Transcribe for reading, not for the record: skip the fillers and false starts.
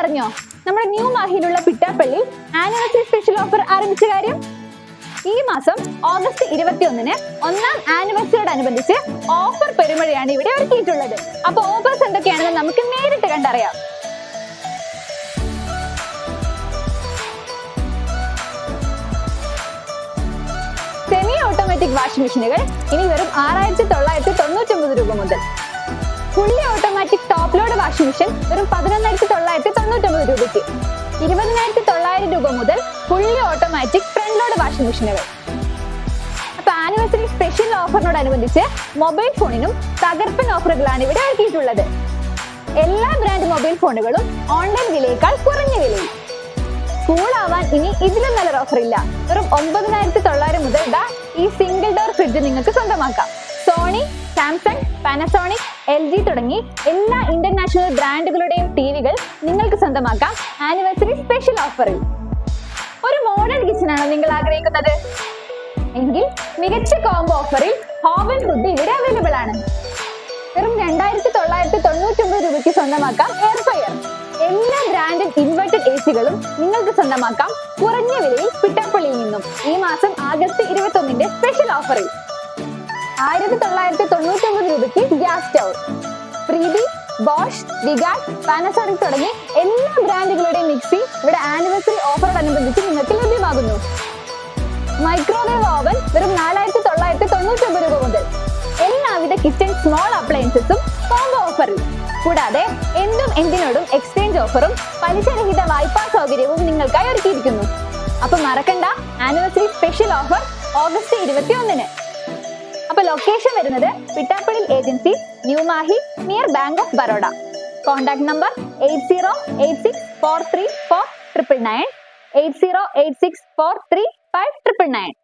അറിഞ്ഞോ നമ്മുടെ new മാഹിയിലുള്ള Pittappilly anniversary special offer ആരംഭിച്ച കാര്യം? ഈ മാസം ഓഗസ്റ്റ് 21-ന് ഒന്നാം ആനിവേഴ്സറിയോടനുബന്ധിച്ച് ഓഫർ പെരുമഴയാണ് ഇവിടെ ഒരുക്കിയിട്ടുള്ളത്. അപ്പൊ ഓഫേഴ്സ് എന്തൊക്കെയാണെന്ന് നമുക്ക് നേരിട്ട് കണ്ടറിയാം. സെമി ഓട്ടോമാറ്റിക് വാഷിംഗ് മെഷീനുകൾ ഇനി വെറും 6,999 രൂപ മുതൽ. Fully automatic top load washing machine വെറും 11,999 രൂപയ്ക്ക്. 20,900 രൂപ മുതൽ fully automatic front load washing മെഷീനുകൾ. അപ്പൊ ആനിവേഴ്സറി സ്പെഷ്യൽ ഓഫറിനോടനുബന്ധിച്ച് മൊബൈൽ ഫോണിനും തകർപ്പൻ ഓഫറുകളാണ് ഇവിടെ ഒരുക്കിയിട്ടുള്ളത്. എല്ലാ ബ്രാൻഡ് മൊബൈൽ ഫോണുകളും ഓൺലൈൻ വിലയേക്കാൾ കുറഞ്ഞ വിലയിൽ. കൂളാവാൻ ഇനി ഇതിലും നല്ലൊരു ഓഫർ ഇല്ല. വെറും 9,900 മുതൽ ഈ സിംഗിൾ ഡോർ ഫ്രിഡ്ജ് നിങ്ങൾക്ക് സ്വന്തമാക്കാം. സോണി, സാംസങ്, പാനസോണിക്, LG തുടങ്ങി എല്ലാ ഇന്റർനാഷണൽ ബ്രാൻഡുകളുടെയും ടിവികൾ നിങ്ങൾക്ക് സ്വന്തമാക്കാം ആനിവേഴ്സറി സ്പെഷ്യൽ ഓഫറിൽ. ഒരു മോഡേൺ കിച്ചൺ ആണോ നിങ്ങൾ ആഗ്രഹിക്കുന്നത്? എങ്കിൽ മികച്ച കോംബോ ഓഫറിൽ ഹോവൻ ഫുഡ് ഇവിടെ അവൈലബിൾ ആണ്. വെറും 2,999 രൂപയ്ക്ക് സ്വന്തമാക്കാം എയർ ഫ്രയർ. എല്ലാ ബ്രാൻഡഡ് ഇൻവെർട്ടഡ് AC-കളും നിങ്ങൾക്ക് സ്വന്തമാക്കാം കുറഞ്ഞ വിലയിൽ പിട്ടാപ്പള്ളിയിൽ നിന്നും. ഈ മാസം ആഗസ്റ്റ് 21-ന്റെ സ്പെഷ്യൽ ഓഫറിൽ 1,999 രൂപയ്ക്ക് ഗ്യാസ് സ്റ്റൗ. പ്രീതി, ബോഷ്, വിഗാർഡ്, പാനസോണിക് തുടങ്ങി എല്ലാ ബ്രാൻഡുകളുടെയും മിക്സി ഇവിടെ ആനിവേഴ്സറി ഓഫറോടനുബന്ധിച്ച് നിങ്ങൾക്ക് ലഭ്യമാകുന്നു. മൈക്രോവേവ് ഓവൻ വെറും 4,999 രൂപ മുതൽ. എല്ലാവിധ കിച്ചൺ സ്മോൾ അപ്ലയൻസസും കോംബോ ഓഫറിൽ. കൂടാതെ എന്തും എന്തിനോടും എക്സ്ചേഞ്ച് ഓഫറും പലിശരഹിത വായ്പാ സൗകര്യവും നിങ്ങൾക്കായി ഒരുക്കിയിരിക്കുന്നു. അപ്പൊ മറക്കണ്ട, ആനിവേഴ്സറി സ്പെഷ്യൽ ഓഫർ ഓഗസ്റ്റ് 21-ന്. അപ്പൊ ലൊക്കേഷൻ വരുന്നത് Pittappally agency, New Mahe, near Bank of Baroda. Contact number 8086434999, 8086435999.